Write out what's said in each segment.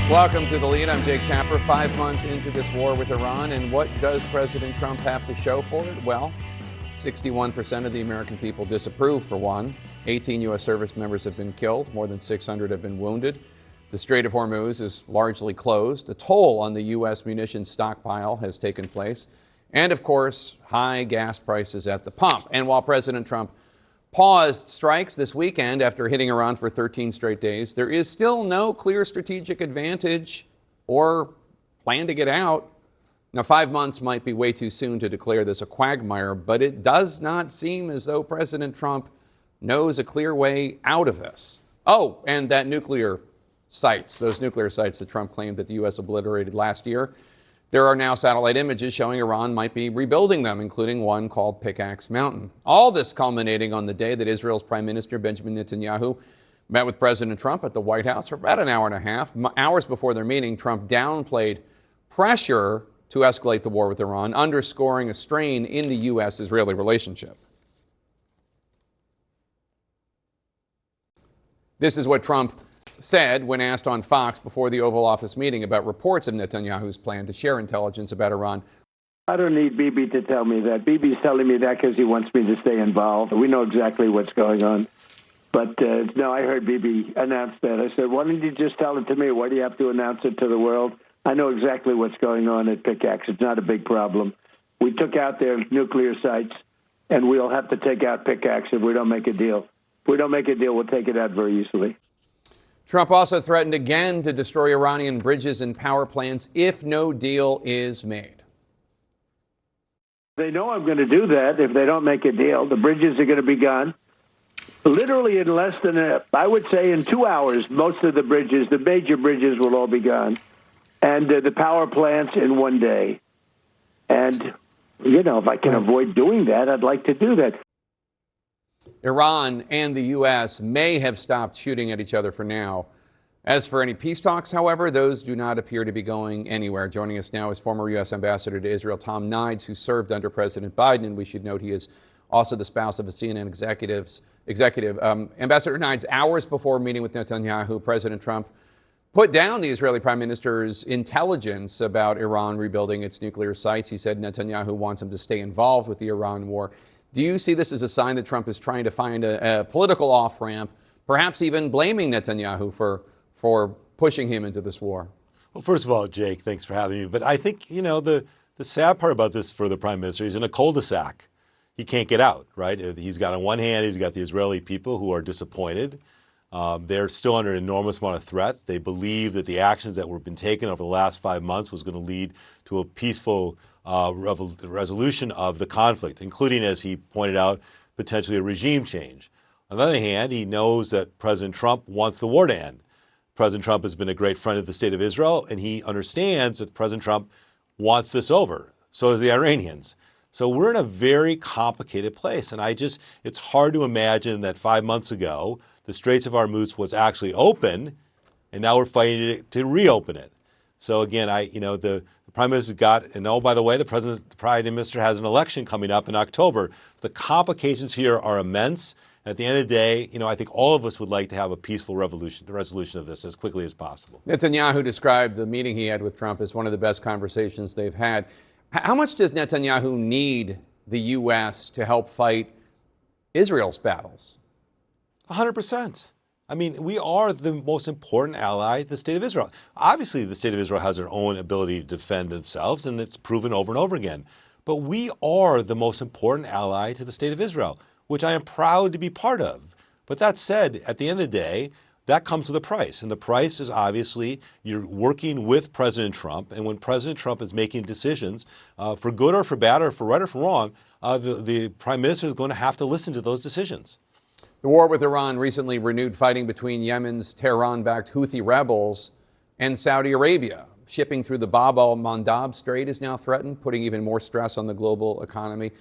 Welcome to The Lead. I'm Jake Tapper. 5 months into this war with Iran, and what does President Trump have to show for it? Well, 61% of the American people disapprove, for one. 18 U.S. service members have been killed. More than 600 have been wounded. The Strait of Hormuz is largely closed. A toll on the U.S. munitions stockpile has taken place. And, of course, high gas prices at the pump. And while President Trump paused strikes this weekend after hitting Iran for 13 straight days, there is still no clear strategic advantage or plan to get out. Now, 5 months might be way too soon to declare this a quagmire, but it does not seem as though President Trump knows a clear way out of this. Oh, and that nuclear sites, those nuclear sites that Trump claimed that the U.S. obliterated last year, there are now satellite images showing Iran might be rebuilding them, including one called Pickaxe Mountain. All this culminating on the day that Israel's Prime Minister Benjamin Netanyahu met with President Trump at the White House for about an hour and a half. Hours before their meeting, Trump downplayed pressure to escalate the war with Iran, underscoring a strain in the U.S.-Israeli relationship. This is what Trump said when asked on Fox before the Oval Office meeting about reports of Netanyahu's plan to share intelligence about Iran. I don't need Bibi to tell me that. Bibi's telling me that because he wants me to stay involved. We know exactly what's going on. But no, I heard Bibi announce that. I said, why don't you just tell it to me? Why do you have to announce it to the world? I know exactly what's going on at Pickaxe. It's not a big problem. We took out their nuclear sites, and we'll have to take out Pickaxe if we don't make a deal. If we don't make a deal, we'll take it out very easily. Trump also threatened again to destroy Iranian bridges and power plants if no deal is made. They know I'm going to do that if they don't make a deal. The bridges are going to be gone. Literally in less than, I would say in 2 hours, most of the bridges, the major bridges will all be gone. And the power plants in 1 day. And, you know, if I can avoid doing that, I'd like to do that. Iran and the U.S. may have stopped shooting at each other for now. As for any peace talks, however, those do not appear to be going anywhere. Joining us now is former U.S. Ambassador to Israel, Tom Nides, who served under President Biden. And we should note he is also the spouse of a CNN executive. Ambassador Nides, hours before meeting with Netanyahu, President Trump put down the Israeli prime minister's intelligence about Iran rebuilding its nuclear sites. He said Netanyahu wants him to stay involved with the Iran war. Do you see this as a sign that Trump is trying to find a political off-ramp, perhaps even blaming Netanyahu for pushing him into this war? Well, first of all, Jake, thanks for having me. But I think, you know, the sad part about this for the prime minister, he's in a cul-de-sac. He can't get out, right? He's got on one hand, he's got the Israeli people who are disappointed. They're still under an enormous amount of threat. They believe that the actions that were been taken over the last 5 months was going to lead to a peaceful resolution of the conflict, including, as he pointed out, potentially a regime change. On the other hand, he knows that President Trump wants the war to end. President Trump has been a great friend of the state of Israel, and he understands that President Trump wants this over. So does the Iranians. So we're in a very complicated place. And it's hard to imagine that 5 months ago, the Straits of Hormuz was actually open, and now we're fighting to reopen it. So again, the Prime Minister and oh, by the way, the Prime Minister has an election coming up in October. The complications here are immense. At the end of the day, I think all of us would like to have a peaceful resolution of this as quickly as possible. Netanyahu described the meeting he had with Trump as one of the best conversations they've had. How much does Netanyahu need the U.S. to help fight Israel's battles? 100%. I mean, we are the most important ally to the state of Israel. Obviously, the state of Israel has their own ability to defend themselves, and it's proven over and over again. But we are the most important ally to the state of Israel, which I am proud to be part of. But that said, at the end of the day, that comes with a price. And the price is obviously you're working with President Trump. And when President Trump is making decisions for good or for bad or for right or for wrong, the prime minister is going to have to listen to those decisions. The war with Iran recently renewed fighting between Yemen's Tehran-backed Houthi rebels and Saudi Arabia. Shipping through the Bab al-Mandab Strait is now threatened, putting even more stress on the global economy.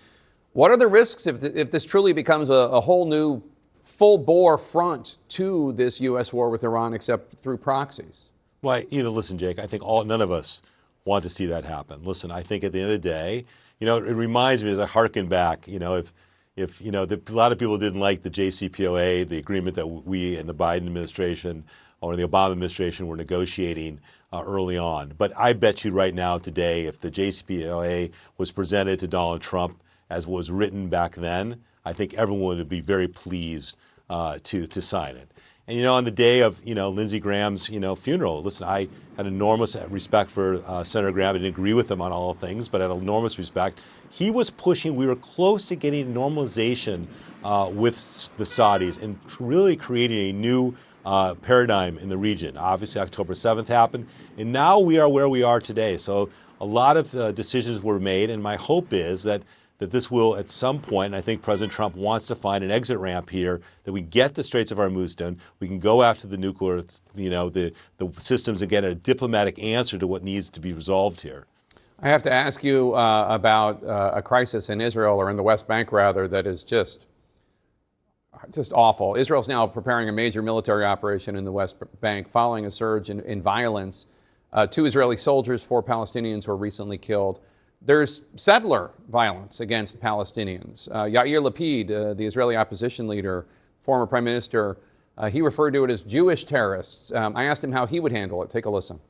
What are the risks if this truly becomes a whole new full-bore front to this U.S. war with Iran, except through proxies? Well, listen, Jake, I think none of us want to see that happen. Listen, I think at the end of the day, it reminds me as I hearken back, if a lot of people didn't like the JCPOA, the agreement that we and the Biden administration or the Obama administration were negotiating early on. But I bet you right now today, if the JCPOA was presented to Donald Trump as was written back then, I think everyone would be very pleased to sign it. And, on the day of, Lindsey Graham's, funeral, listen, I had enormous respect for Senator Graham. I didn't agree with him on all things, but I had enormous respect. He was pushing, we were close to getting normalization with the Saudis and really creating a new paradigm in the region. Obviously, October 7th happened, and now we are where we are today. So a lot of decisions were made, and my hope is that this will, at some point, and I think President Trump wants to find an exit ramp here, that we get the Straits of Hormuz done, we can go after the nuclear, the systems and get a diplomatic answer to what needs to be resolved here. I have to ask you about a crisis in Israel, or in the West Bank, rather, that is just awful. Israel's now preparing a major military operation in the West Bank following a surge in violence. 2 Israeli soldiers, 4 Palestinians were recently killed. There's settler violence against Palestinians. Yair Lapid, the Israeli opposition leader, former prime minister, he referred to it as Jewish terrorists. I asked him how he would handle it. Take a listen.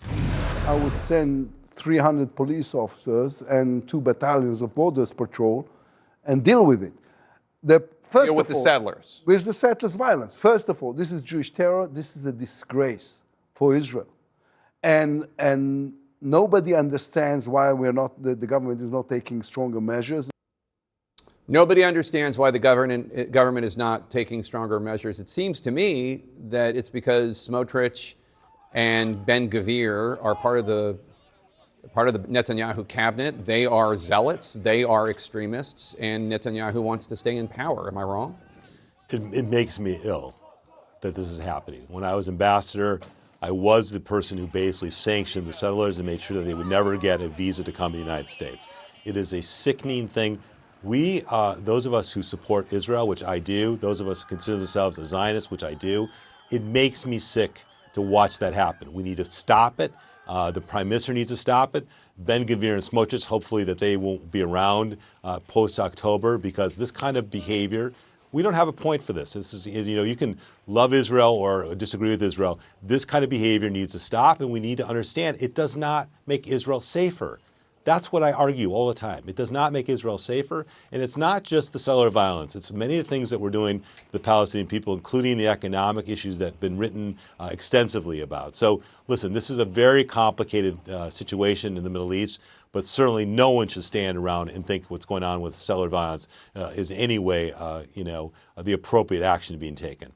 I would send 300 police officers and 2 battalions of Borders Patrol and deal with it. Deal with the settlers. With the settlers' violence. First of all, this is Jewish terror. This is a disgrace for Israel. And nobody understands why the government is not taking stronger measures. Nobody understands why the government is not taking stronger measures. It seems to me that it's because Smotrich and Ben-Gvir are part of the Netanyahu cabinet. They are zealots, they are extremists, and Netanyahu wants to stay in power. Am I wrong? It makes me ill that this is happening. When I was ambassador, I was the person who basically sanctioned the settlers and made sure that they would never get a visa to come to the United States. It is a sickening thing. We, those of us who support Israel, which I do, those of us who consider themselves a Zionist, which I do, it makes me sick to watch that happen. We need to stop it. The Prime Minister needs to stop it. Ben-Gvir and Smotrich, hopefully that they won't be around post-October, because this kind of behavior, we don't have a point for this. This is, you can love Israel or disagree with Israel. This kind of behavior needs to stop, and we need to understand it does not make Israel safer. That's what I argue all the time. It does not make Israel safer, and it's not just the settler violence. It's many of the things that we're doing to the Palestinian people, including the economic issues that have been written extensively about. So listen, this is a very complicated situation in the Middle East, but certainly no one should stand around and think what's going on with settler violence is in any way, the appropriate action being taken.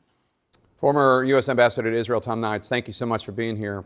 Former U.S. Ambassador to Israel, Tom Nides, thank you so much for being here.